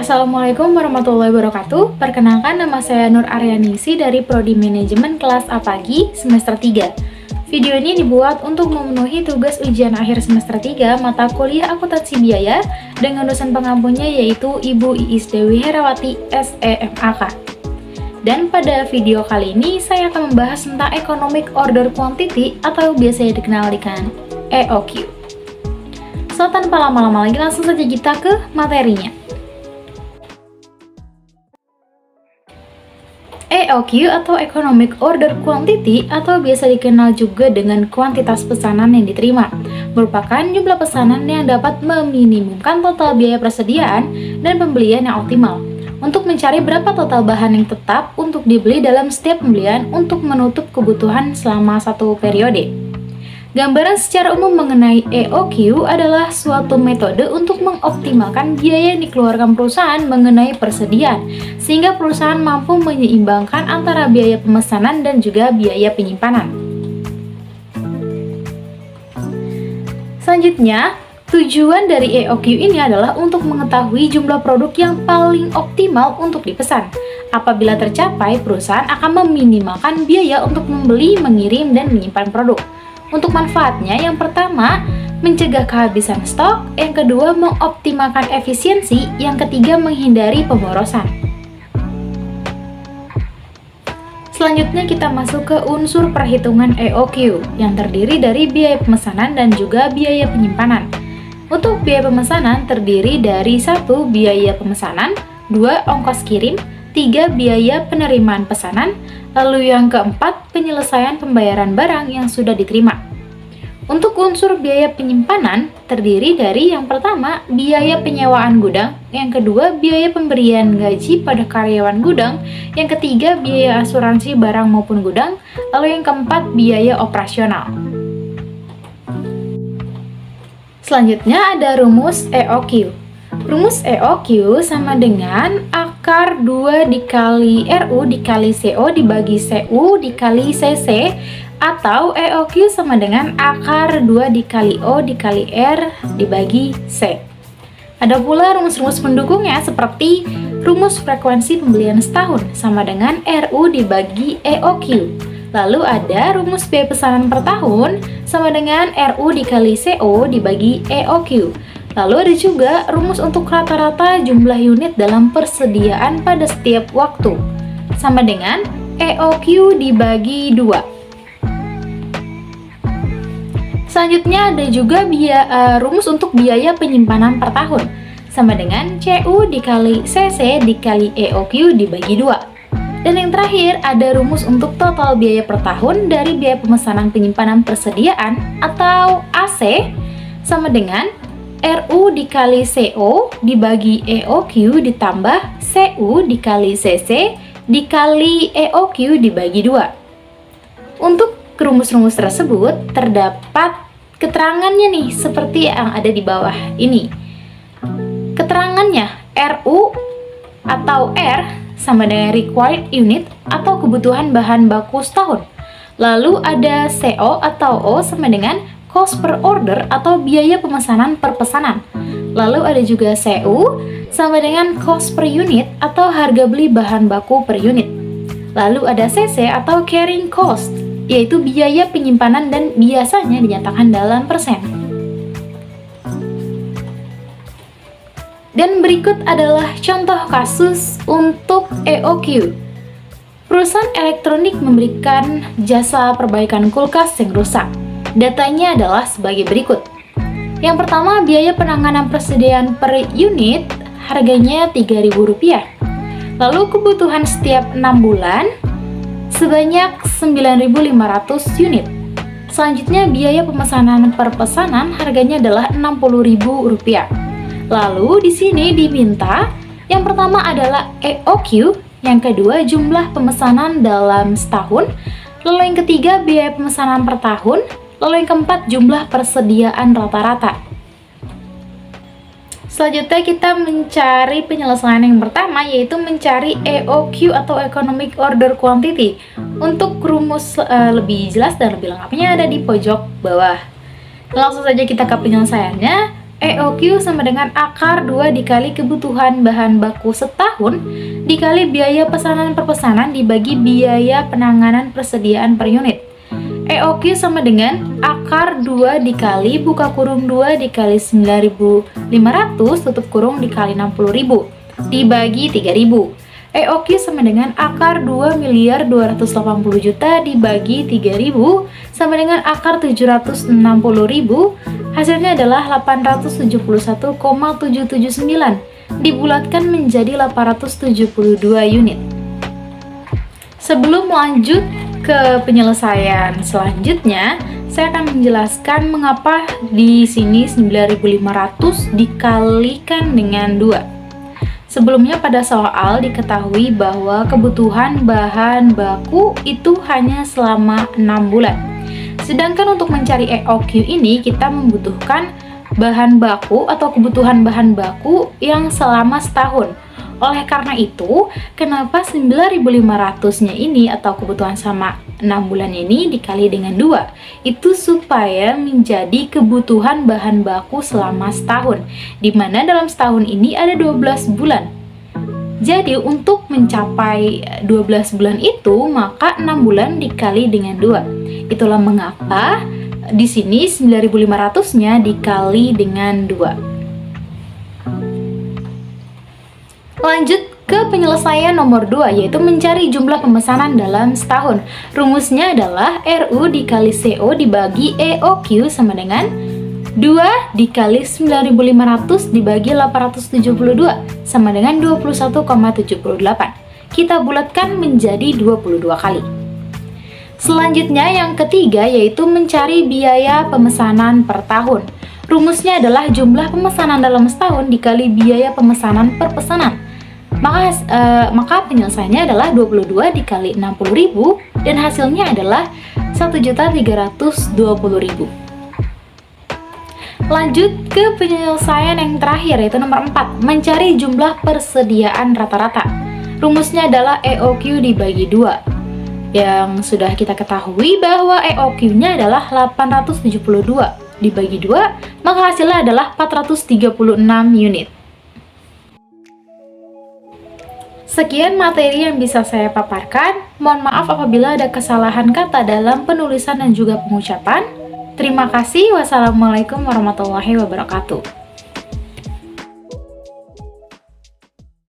Assalamualaikum warahmatullahi wabarakatuh. Perkenalkan, nama saya Nur Aryanisi dari Prodi Manajemen kelas A pagi semester 3. Video ini dibuat untuk memenuhi tugas ujian akhir semester 3 mata kuliah akuntansi biaya dengan dosen pengampunya yaitu Ibu Iis Dewi Herawati SEMAK. Dan pada video kali ini saya akan membahas tentang Economic Order Quantity atau biasa dikenal dengan EOQ. So, tanpa lama-lama lagi langsung saja kita ke materinya. EOQ atau Economic Order Quantity atau biasa dikenal juga dengan kuantitas pesanan yang diterima merupakan jumlah pesanan yang dapat meminimumkan total biaya persediaan dan pembelian yang optimal untuk mencari berapa total bahan yang tetap untuk dibeli dalam setiap pembelian untuk menutup kebutuhan selama satu periode. Gambaran secara umum mengenai EOQ adalah suatu metode untuk mengoptimalkan biaya yang dikeluarkan perusahaan mengenai persediaan, sehingga perusahaan mampu menyeimbangkan antara biaya pemesanan dan juga biaya penyimpanan. Selanjutnya, tujuan dari EOQ ini adalah untuk mengetahui jumlah produk yang paling optimal untuk dipesan. Apabila tercapai, perusahaan akan meminimalkan biaya untuk membeli, mengirim, dan menyimpan produk. Untuk manfaatnya, yang pertama, mencegah kehabisan stok, yang kedua, mengoptimalkan efisiensi, yang ketiga, menghindari pemborosan. Selanjutnya kita masuk ke unsur perhitungan EOQ, yang terdiri dari biaya pemesanan dan juga biaya penyimpanan. Untuk biaya pemesanan terdiri dari 1. Biaya pemesanan, 2. Ongkos kirim, 3. Biaya penerimaan pesanan, lalu yang keempat, penyelesaian pembayaran barang yang sudah diterima. Untuk unsur biaya penyimpanan terdiri dari yang pertama, biaya penyewaan gudang, yang kedua, biaya pemberian gaji pada karyawan gudang, yang ketiga, biaya asuransi barang maupun gudang, lalu yang keempat, biaya operasional. Selanjutnya ada rumus EOQ. Rumus EOQ sama dengan akar 2 dikali RU dikali CO dibagi CU dikali CC, atau EOQ sama dengan akar 2 dikali O dikali R dibagi C. Ada pula rumus-rumus pendukungnya seperti rumus frekuensi pembelian setahun sama dengan RU dibagi EOQ. Lalu ada rumus biaya pesanan per tahun sama dengan RU dikali CO dibagi EOQ. Lalu ada juga rumus untuk rata-rata jumlah unit dalam persediaan pada setiap waktu sama dengan EOQ dibagi 2. Selanjutnya ada juga rumus untuk biaya penyimpanan per tahun sama dengan CU dikali CC dikali EOQ dibagi 2. Dan yang terakhir ada rumus untuk total biaya per tahun dari biaya pemesanan penyimpanan persediaan atau AC sama dengan RU dikali CO dibagi EOQ ditambah CU dikali CC dikali EOQ dibagi 2. Untuk rumus-rumus tersebut terdapat keterangannya nih seperti yang ada di bawah ini. Keterangannya, RU atau R sama dengan required unit atau kebutuhan bahan baku setahun. Lalu ada CO atau O sama dengan cost per order atau biaya pemesanan per pesanan. Lalu ada juga CU sama dengan cost per unit atau harga beli bahan baku per unit. Lalu ada CC atau carrying cost, yaitu biaya penyimpanan dan biasanya dinyatakan dalam persen. Dan berikut adalah contoh kasus untuk EOQ. Perusahaan elektronik memberikan jasa perbaikan kulkas yang rusak. Datanya adalah sebagai berikut. Yang pertama, biaya penanganan persediaan per unit harganya Rp3.000. Lalu kebutuhan setiap 6 bulan sebanyak 9.500 unit. Selanjutnya, biaya pemesanan per pesanan harganya adalah Rp60.000. Lalu di sini diminta yang pertama adalah EOQ, yang kedua jumlah pemesanan dalam setahun, lalu yang ketiga biaya pemesanan per tahun, lalu yang keempat jumlah persediaan rata-rata. Selanjutnya kita mencari penyelesaian yang pertama, yaitu mencari EOQ atau Economic Order Quantity. Untuk rumus lebih jelas dan lebih lengkapnya ada di pojok bawah. Langsung saja kita ke penyelesaiannya. EOQ sama dengan akar 2 dikali kebutuhan bahan baku setahun dikali biaya pesanan per pesanan dibagi biaya penanganan persediaan per unit. EOQ sama dengan akar 2 dikali buka kurung 2 dikali 9.500 tutup kurung dikali 60.000 dibagi 3.000. EOQ sama dengan akar 2.280.000.000 dibagi 3.000 sama dengan akar 760.000. Hasilnya adalah 871,779 dibulatkan menjadi 872 unit. Sebelum lanjut ke penyelesaian selanjutnya, saya akan menjelaskan mengapa di sini 9.500 dikalikan dengan 2. Sebelumnya pada soal diketahui bahwa kebutuhan bahan baku itu hanya selama 6 bulan. Sedangkan untuk mencari EOQ ini kita membutuhkan bahan baku atau kebutuhan bahan baku yang selama setahun. Oleh karena itu, kenapa 9.500-nya ini atau kebutuhan sama 6 bulan ini dikali dengan 2? Itu supaya menjadi kebutuhan bahan baku selama setahun, di mana dalam setahun ini ada 12 bulan. Jadi untuk mencapai 12 bulan itu, maka 6 bulan dikali dengan 2. Itulah mengapa di sini 9.500-nya dikali dengan 2. Lanjut ke penyelesaian nomor 2, yaitu mencari jumlah pemesanan dalam setahun. Rumusnya adalah RU dikali CO dibagi EOQ sama dengan 2 dikali 9.500 dibagi 872 sama dengan 21,78. Kita bulatkan menjadi 22 kali. Selanjutnya yang ketiga yaitu mencari biaya pemesanan per tahun. Rumusnya adalah jumlah pemesanan dalam setahun dikali biaya pemesanan per pesanan. Maka penyelesaiannya adalah 22 dikali 60.000 dan hasilnya adalah 1.320.000. Lanjut ke penyelesaian yang terakhir yaitu nomor 4, mencari jumlah persediaan rata-rata. Rumusnya adalah EOQ dibagi 2. Yang sudah kita ketahui bahwa EOQ-nya adalah 872 dibagi 2, maka hasilnya adalah 436 unit. Sekian materi yang bisa saya paparkan. Mohon maaf apabila ada kesalahan kata dalam penulisan dan juga pengucapan. Terima kasih. Wassalamualaikum warahmatullahi wabarakatuh.